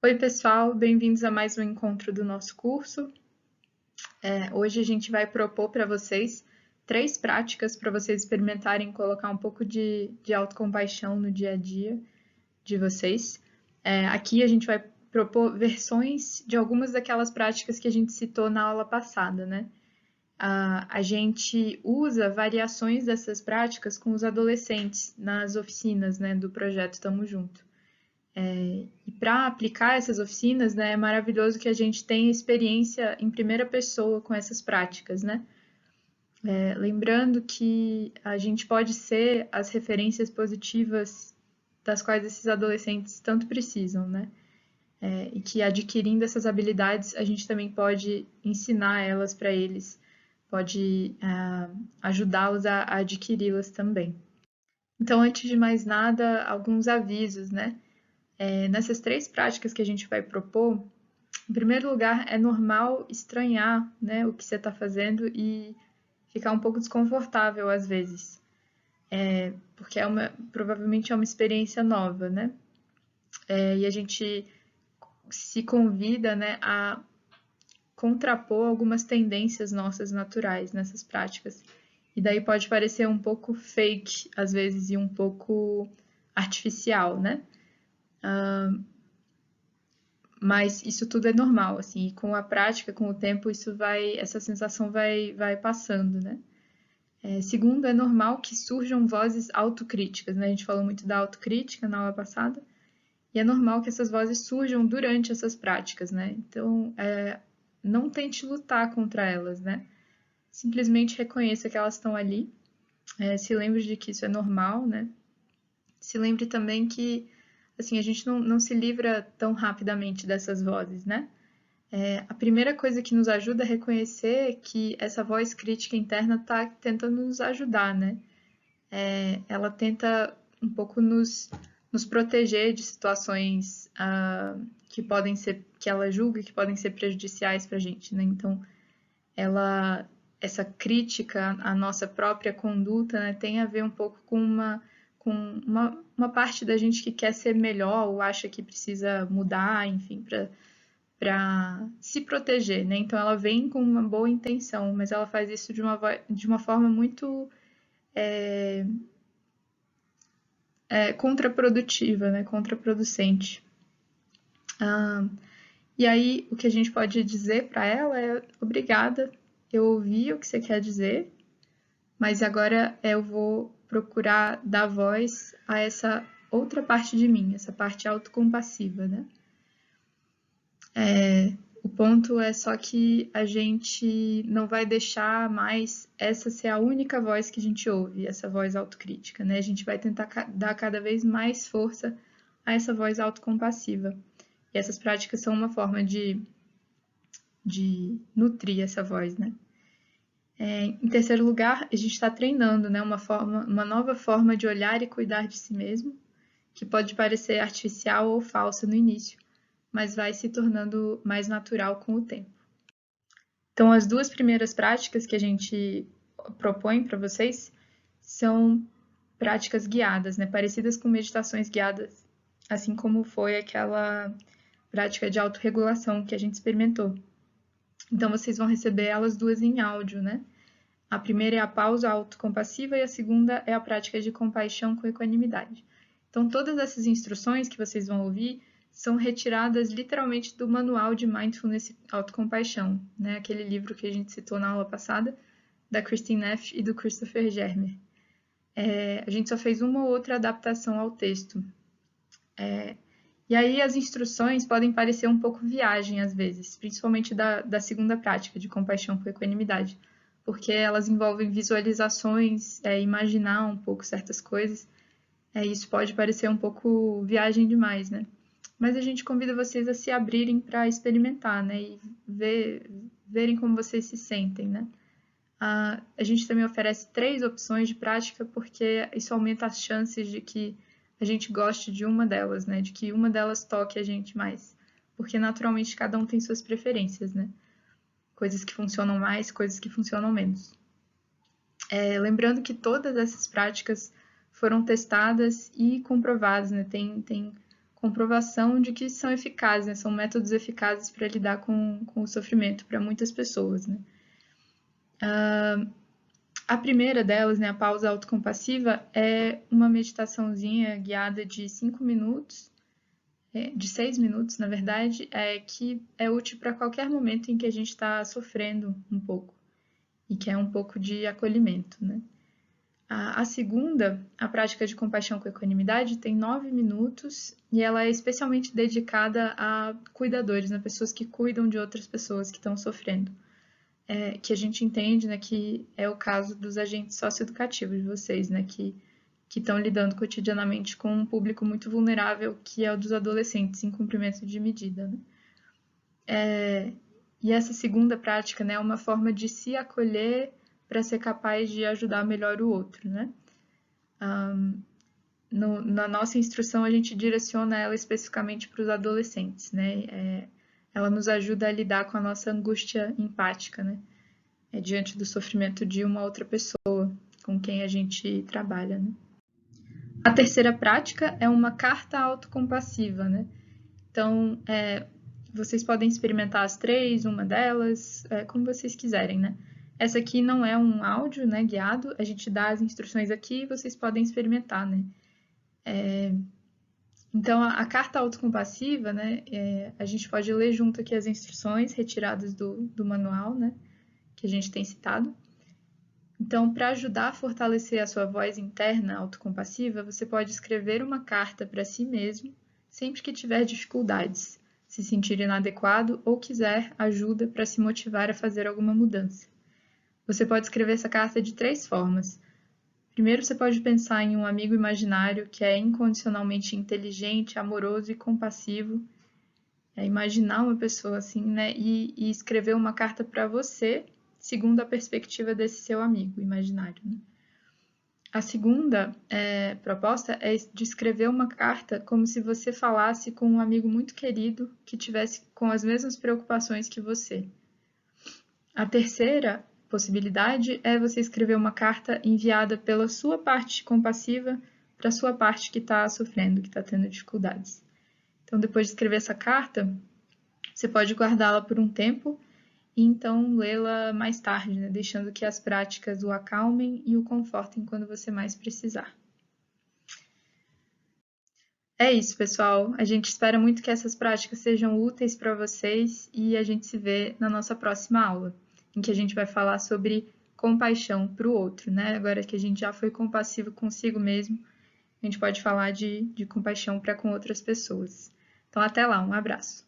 Oi, pessoal, bem-vindos a mais um encontro do nosso curso. Hoje a gente vai propor para vocês 3 práticas para vocês experimentarem colocar um pouco de autocompaixão no dia a dia de vocês. Aqui a gente vai propor versões de algumas daquelas práticas que a gente citou na aula passada, né? A gente usa variações dessas práticas com os adolescentes nas oficinas, né, do projeto Tamo Junto. E para aplicar essas oficinas, né, é maravilhoso que a gente tenha experiência em primeira pessoa com essas práticas, né? Lembrando que a gente pode ser as referências positivas das quais esses adolescentes tanto precisam, né? E que adquirindo essas habilidades, a gente também pode ensinar elas para eles, pode ajudá-los a adquiri-las também. Então, antes de mais nada, alguns avisos, né? Nessas 3 práticas que a gente vai propor, em primeiro lugar, é normal estranhar, né, o que você está fazendo e ficar um pouco desconfortável às vezes, porque provavelmente é uma experiência nova, né? E a gente se convida, né, a contrapor algumas tendências nossas naturais nessas práticas. E daí pode parecer um pouco fake, às vezes, e um pouco artificial, né? Mas isso tudo é normal, assim, e com a prática, com o tempo, essa sensação vai passando, né? Segundo, é normal que surjam vozes autocríticas, né? A gente falou muito da autocrítica na aula passada, e é normal que essas vozes surjam durante essas práticas, né? Então, não tente lutar contra elas, né? Simplesmente reconheça que elas estão ali, se lembre de que isso é normal, né? Se lembre também que assim, a gente não se livra tão rapidamente dessas vozes, né? A primeira coisa que nos ajuda a reconhecer que essa voz crítica interna está tentando nos ajudar, né? Ela tenta um pouco nos proteger de situações que ela julga que podem ser prejudiciais para a gente, né? Então, essa crítica à nossa própria conduta, né, tem a ver um pouco com uma parte da gente que quer ser melhor ou acha que precisa mudar, enfim, para se proteger, né? Então ela vem com uma boa intenção, mas ela faz isso de uma forma muito contraprodutiva, né? Contraproducente. E aí o que a gente pode dizer para ela é: obrigada, eu ouvi o que você quer dizer, mas agora eu vou procurar dar voz a essa outra parte de mim, essa parte autocompassiva, né? O ponto é só que a gente não vai deixar mais essa ser a única voz que a gente ouve, essa voz autocrítica, né? A gente vai tentar dar cada vez mais força a essa voz autocompassiva. E essas práticas são uma forma de nutrir essa voz, né? Em terceiro lugar, a gente está treinando, né, uma nova forma de olhar e cuidar de si mesmo, que pode parecer artificial ou falsa no início, mas vai se tornando mais natural com o tempo. Então, as 2 primeiras práticas que a gente propõe para vocês são práticas guiadas, né, parecidas com meditações guiadas, assim como foi aquela prática de autorregulação que a gente experimentou. Então, vocês vão receber elas 2 em áudio, né? A primeira é a pausa autocompassiva e a segunda é a prática de compaixão com equanimidade. Então, todas essas instruções que vocês vão ouvir são retiradas literalmente do Manual de Mindfulness e Autocompaixão, né? Aquele livro que a gente citou na aula passada, da Christine Neff e do Christopher Germer. A gente só fez uma ou outra adaptação ao texto. E aí as instruções podem parecer um pouco viagem às vezes, principalmente da segunda prática, de compaixão com equanimidade, porque elas envolvem visualizações, imaginar um pouco certas coisas. Isso pode parecer um pouco viagem demais, né? Mas a gente convida vocês a se abrirem para experimentar, né? E verem como vocês se sentem, né? A gente também oferece 3 opções de prática, porque isso aumenta as chances de que a gente goste de uma delas, né? De que uma delas toque a gente mais. Porque naturalmente cada um tem suas preferências, né? Coisas que funcionam mais, coisas que funcionam menos. Lembrando que todas essas práticas foram testadas e comprovadas, né? Tem comprovação de que são eficazes, né? São métodos eficazes para lidar com o sofrimento para muitas pessoas, né? A primeira delas, né, a pausa autocompassiva, é uma meditaçãozinha guiada de 5 minutos, de 6 minutos, na verdade, que é útil para qualquer momento em que a gente está sofrendo um pouco e que é um pouco de acolhimento, né? A segunda, a prática de compaixão com equanimidade, tem 9 minutos e ela é especialmente dedicada a cuidadores, né, pessoas que cuidam de outras pessoas que estão sofrendo. Que a gente entende, né, que é o caso dos agentes socioeducativos de vocês, né, que estão lidando cotidianamente com um público muito vulnerável, que é o dos adolescentes em cumprimento de medida, né? E essa segunda prática, né, é uma forma de se acolher para ser capaz de ajudar melhor o outro, né? Na nossa instrução, a gente direciona ela especificamente para os adolescentes, né? Ela nos ajuda a lidar com a nossa angústia empática, né? Diante do sofrimento de uma outra pessoa com quem a gente trabalha, né? A terceira prática é uma carta autocompassiva, né? Então, vocês podem experimentar as três, uma delas, como vocês quiserem, né? Essa aqui não é um áudio, né, guiado, a gente dá as instruções aqui e vocês podem experimentar, né? Então, a carta autocompassiva, né, a gente pode ler junto aqui as instruções retiradas do manual, né, que a gente tem citado. Então, para ajudar a fortalecer a sua voz interna autocompassiva, você pode escrever uma carta para si mesmo sempre que tiver dificuldades, se sentir inadequado ou quiser ajuda para se motivar a fazer alguma mudança. Você pode escrever essa carta de 3 formas. Primeiro, você pode pensar em um amigo imaginário que é incondicionalmente inteligente, amoroso e compassivo. Imaginar uma pessoa assim, né? E escrever uma carta para você, segundo a perspectiva desse seu amigo imaginário, né? A segunda proposta é de escrever uma carta como se você falasse com um amigo muito querido que tivesse com as mesmas preocupações que você. A terceira possibilidade é você escrever uma carta enviada pela sua parte compassiva para a sua parte que está sofrendo, que está tendo dificuldades. Então, depois de escrever essa carta, você pode guardá-la por um tempo e então lê-la mais tarde, né? Deixando que as práticas o acalmem e o confortem quando você mais precisar. É isso, pessoal. A gente espera muito que essas práticas sejam úteis para vocês e a gente se vê na nossa próxima aula, em que a gente vai falar sobre compaixão para o outro, né? Agora que a gente já foi compassivo consigo mesmo, a gente pode falar de compaixão para com outras pessoas. Então, até lá, um abraço.